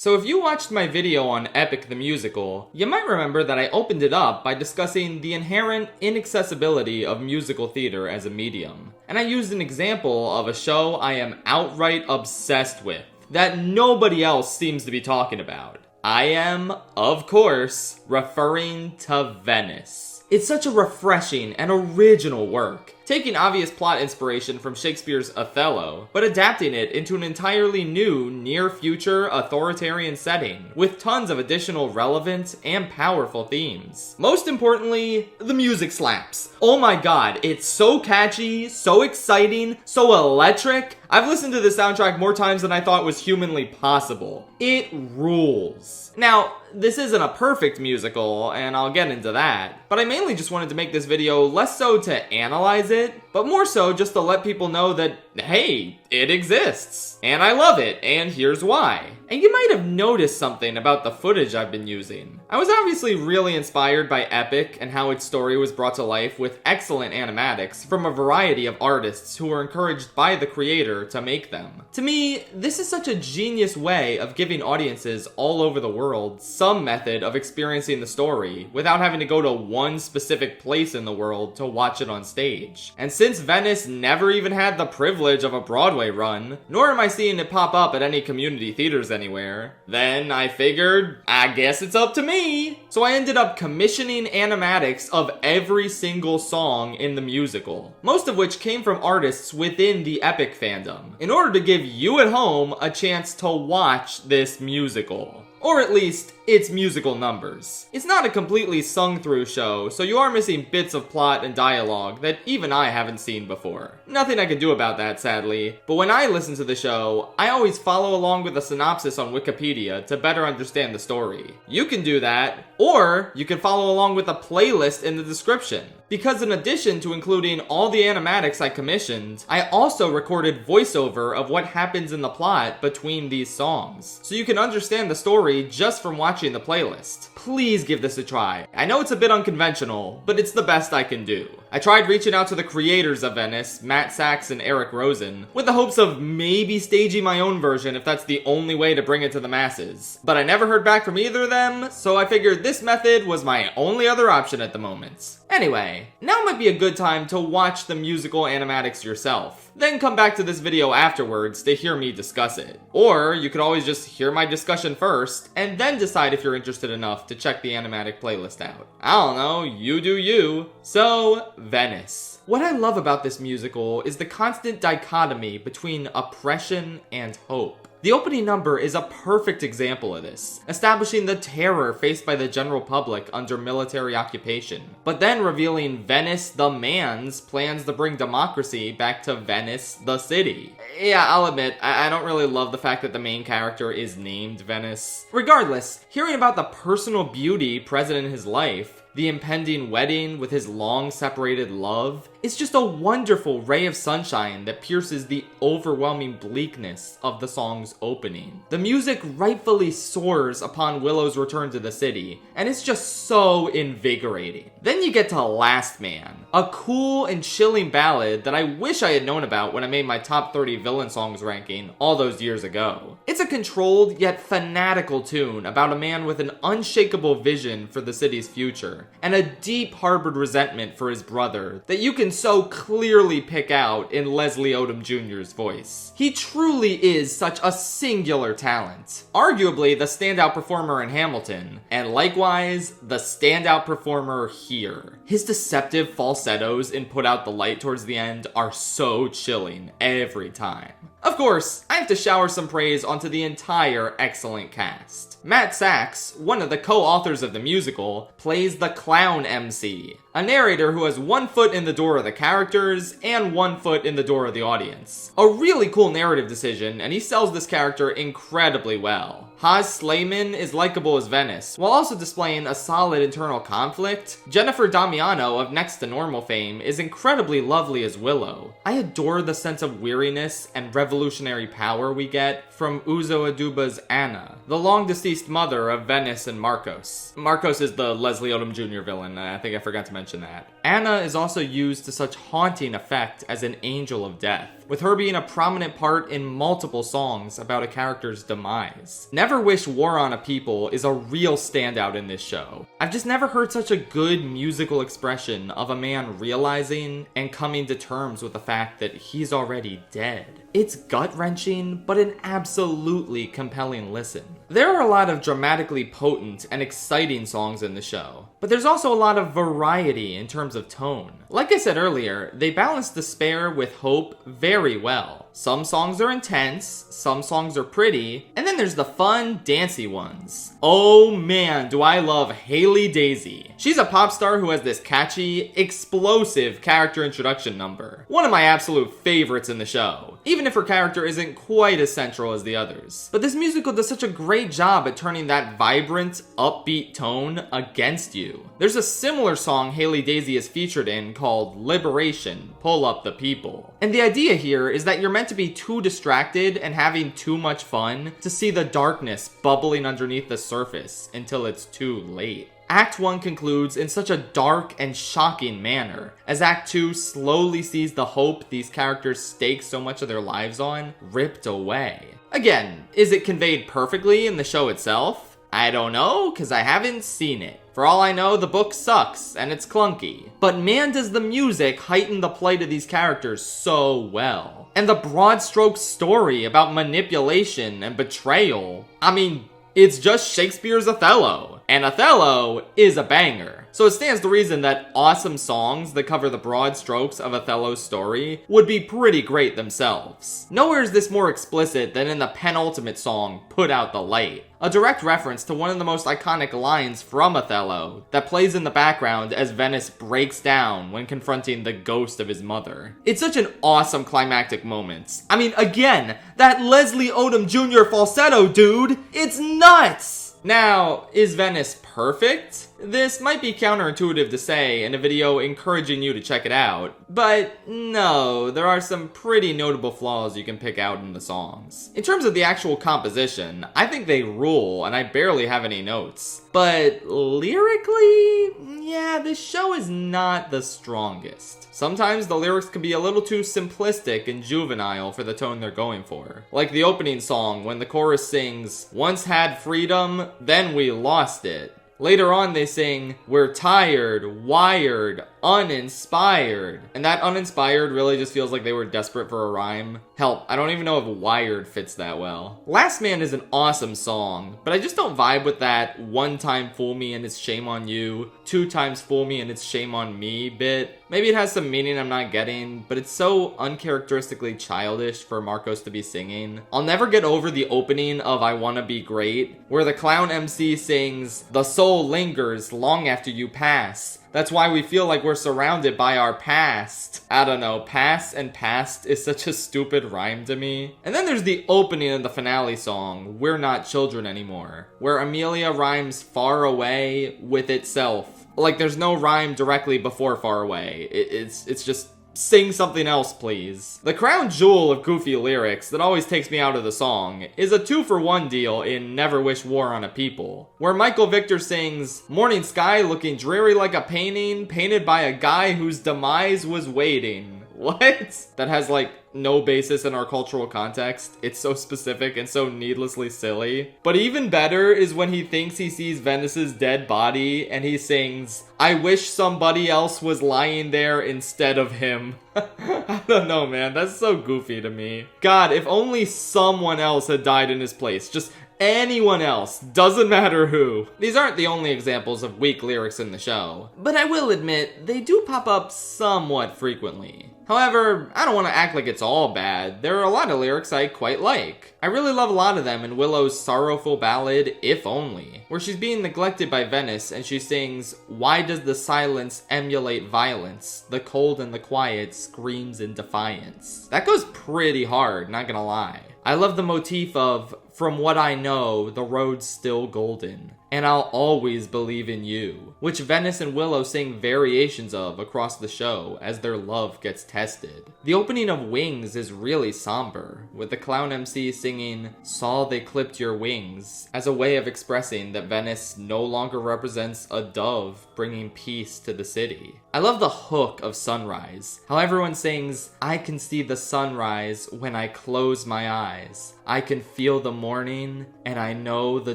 So if you watched my video on Epic the Musical, you might remember that I opened it up by discussing the inherent inaccessibility of musical theater as a medium. And I used an example of a show I am outright obsessed with, that nobody else seems to be talking about. I am, of course, referring to Venice. It's such a refreshing and original work, taking obvious plot inspiration from Shakespeare's Othello, but adapting it into an entirely new, near-future authoritarian setting, with tons of additional relevant and powerful themes. Most importantly, the music slaps. Oh my god, it's so catchy, so exciting, so electric. I've listened to the soundtrack more times than I thought was humanly possible. It rules. Now, this isn't a perfect musical, and I'll get into that, but I mainly just wanted to make this video less so to analyze it, but more so just to let people know that, hey, it exists, and I love it, and here's why. And you might have noticed something about the footage I've been using. I was obviously really inspired by Epic and how its story was brought to life with excellent animatics from a variety of artists who were encouraged by the creator to make them. To me, this is such a genius way of giving audiences all over the world some method of experiencing the story without having to go to one specific place in the world to watch it on stage. And since Venice never even had the privilege of a Broadway run, nor am I seeing it pop up at any community theaters anywhere, then I figured, I guess it's up to me. So I ended up commissioning animatics of every single song in the musical, most of which came from artists within the Epic fandom, in order to give you at home a chance to watch this musical. Or at least, its musical numbers. It's not a completely sung-through show, so you are missing bits of plot and dialogue that even I haven't seen before. Nothing I can do about that, sadly, but when I listen to the show, I always follow along with a synopsis on Wikipedia to better understand the story. You can do that, or you can follow along with a playlist in the description. Because in addition to including all the animatics I commissioned, I also recorded voiceover of what happens in the plot between these songs, so you can understand the story just from watching the playlist. Please give this a try. I know it's a bit unconventional, but it's the best I can do. I tried reaching out to the creators of Venice, Matt Sachs and Eric Rosen, with the hopes of maybe staging my own version if that's the only way to bring it to the masses. But I never heard back from either of them, so I figured this method was my only other option at the moment. Anyway, now might be a good time to watch the musical animatics yourself. Then come back to this video afterwards to hear me discuss it. Or you could always just hear my discussion first, and then decide if you're interested enough to check the animatic playlist out. I don't know, you do you. So, Venice. What I love about this musical is the constant dichotomy between oppression and hope. The opening number is a perfect example of this, establishing the terror faced by the general public under military occupation, but then revealing Venice the man's plans to bring democracy back to Venice the city. Yeah, I'll admit, I don't really love the fact that the main character is named Venice. Regardless, hearing about the personal beauty present in his life, the impending wedding with his long-separated love, is just a wonderful ray of sunshine that pierces the overwhelming bleakness of the song's opening. The music rightfully soars upon Willow's return to the city, and it's just so invigorating. Then you get to Last Man, a cool and chilling ballad that I wish I had known about when I made my top 30 villain songs ranking all those years ago. It's a controlled yet fanatical tune about a man with an unshakable vision for the city's future, and a deep harbored resentment for his brother that you can so clearly pick out in Leslie Odom Jr.'s voice. He truly is such a singular talent. Arguably the standout performer in Hamilton, and likewise the standout performer here. His deceptive falsettos in Put Out the Light towards the end are so chilling every time. Of course, I have to shower some praise onto the entire excellent cast. Matt Sachs, one of the co-authors of the musical, plays the clown MC, a narrator who has one foot in the door of the characters and one foot in the door of the audience. A really cool narrative decision, and he sells this character incredibly well. Haas Slayman is likable as Venice, while also displaying a solid internal conflict. Jennifer Damiano of Next to Normal fame is incredibly lovely as Willow. I adore the sense of weariness and revolutionary power we get from Uzo Aduba's Anna, the long-deceased mother of Venice and Marcos. Marcos is the Leslie Odom Jr. villain, I think I forgot to mention that. Anna is also used to such haunting effect as an angel of death, with her being a prominent part in multiple songs about a character's demise. Never Wish War on a People is a real standout in this show. I've just never heard such a good musical expression of a man realizing and coming to terms with the fact that he's already dead. It's gut-wrenching, but an absolutely compelling listen. There are a lot of dramatically potent and exciting songs in the show, but there's also a lot of variety in terms of tone. Like I said earlier, they balance despair with hope very well. Some songs are intense, some songs are pretty, and then there's the fun, dancey ones. Oh man, do I love Haley Daisy. She's a pop star who has this catchy, explosive character introduction number. One of my absolute favorites in the show, even if her character isn't quite as central as the others. But this musical does such a great job at turning that vibrant, upbeat tone against you. There's a similar song Haley Daisy is featured in called Liberation, Pull Up the People. And the idea here is that you're meant to be too distracted and having too much fun to see the darkness bubbling underneath the surface until it's too late. Act 1 concludes in such a dark and shocking manner, as Act 2 slowly sees the hope these characters stake so much of their lives on ripped away. Again, is it conveyed perfectly in the show itself? I don't know, cause I haven't seen it. For all I know, the book sucks, and it's clunky. But man, does the music heighten the plight of these characters so well. And the broad stroke story about manipulation and betrayal, I mean, it's just Shakespeare's Othello. And Othello is a banger. So it stands to reason that awesome songs that cover the broad strokes of Othello's story would be pretty great themselves. Nowhere is this more explicit than in the penultimate song, Put Out the Light. A direct reference to one of the most iconic lines from Othello that plays in the background as Venice breaks down when confronting the ghost of his mother. It's such an awesome climactic moment. I mean, again, that Leslie Odom Jr. falsetto, dude, it's nuts! Now, is Venice perfect? This might be counterintuitive to say in a video encouraging you to check it out, but no, there are some pretty notable flaws you can pick out in the songs. In terms of the actual composition, I think they rule and I barely have any notes. But lyrically, yeah, this show is not the strongest. Sometimes the lyrics can be a little too simplistic and juvenile for the tone they're going for. Like the opening song when the chorus sings, "Once had freedom, then we lost it." Later on they sing, "We're tired, wired, uninspired." And that uninspired really just feels like they were desperate for a rhyme. Help, I don't even know if wired fits that well. Last Man is an awesome song, but I just don't vibe with that one time fool me and it's shame on you, two times fool me and it's shame on me bit. Maybe it has some meaning I'm not getting, but it's so uncharacteristically childish for Marcos to be singing. I'll never get over the opening of I Wanna Be Great, where the clown MC sings, "The soul lingers long after you pass. That's why we feel like we're surrounded by our past." I don't know, pass and past is such a stupid rhyme to me. And then there's the opening of the finale song, "We're Not Children Anymore," where Amelia rhymes far away with itself. Like there's no rhyme directly before far away. It's just sing something else, please. The crown jewel of goofy lyrics that always takes me out of the song is a 2-for-1 deal in Never Wish War on a People, where Michael Victor sings, "Morning sky looking dreary like a painting, painted by a guy whose demise was waiting." What? That has like no basis in our cultural context. It's so specific and so needlessly silly. But even better is when he thinks he sees Venice's dead body and he sings, "I wish somebody else was lying there instead of him." I don't know, man. That's so goofy to me. God, if only someone else had died in his place. Just anyone else. Doesn't matter who. These aren't the only examples of weak lyrics in the show, but I will admit, they do pop up somewhat frequently. However, I don't want to act like it's all bad. There are a lot of lyrics I quite like. I really love a lot of them in Willow's sorrowful ballad, If Only, where she's being neglected by Venice and she sings, "Why does the silence emulate violence? The cold and the quiet screams in defiance." That goes pretty hard, not gonna lie. I love the motif of, from what I know, the road's still golden, and I'll always believe in you, which Venice and Willow sing variations of across the show as their love gets tested. The opening of Wings is really somber, with the clown MC singing "Saw They Clipped Your Wings" as a way of expressing that Venice no longer represents a dove bringing peace to the city. I love the hook of Sunrise, how everyone sings, "I can see the sunrise when I close my eyes. I can feel the morning, and I know the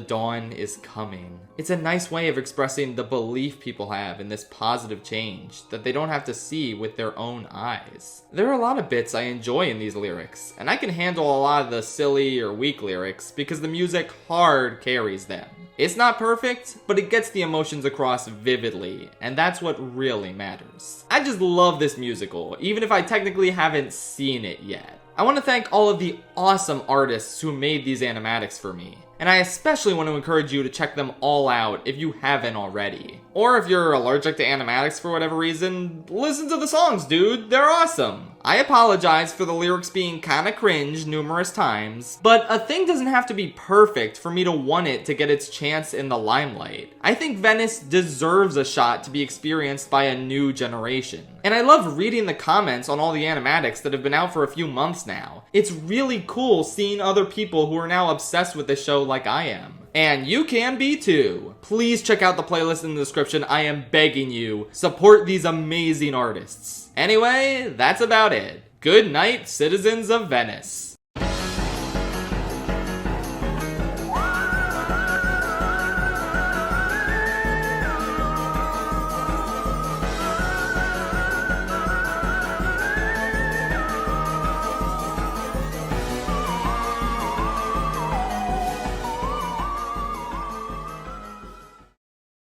dawn is coming." It's a nice way of expressing the belief people have in this positive change that they don't have to see with their own eyes. There are a lot of bits I enjoy in these lyrics, and I can handle a lot of the silly or weak lyrics because the music hard carries them. It's not perfect, but it gets the emotions across vividly, and that's what really matters. I just love this musical, even if I technically haven't seen it yet. I want to thank all of the awesome artists who made these animatics for me, and I especially want to encourage you to check them all out if you haven't already. Or if you're allergic to animatics for whatever reason, listen to the songs, dude, they're awesome. I apologize for the lyrics being kinda cringe numerous times, but a thing doesn't have to be perfect for me to want it to get its chance in the limelight. I think Venice deserves a shot to be experienced by a new generation. And I love reading the comments on all the animatics that have been out for a few months now. It's really cool seeing other people who are now obsessed with the show like I am. And you can be too. Please check out the playlist in the description. I am begging you. Support these amazing artists. Anyway, that's about it. Good night, citizens of Venice.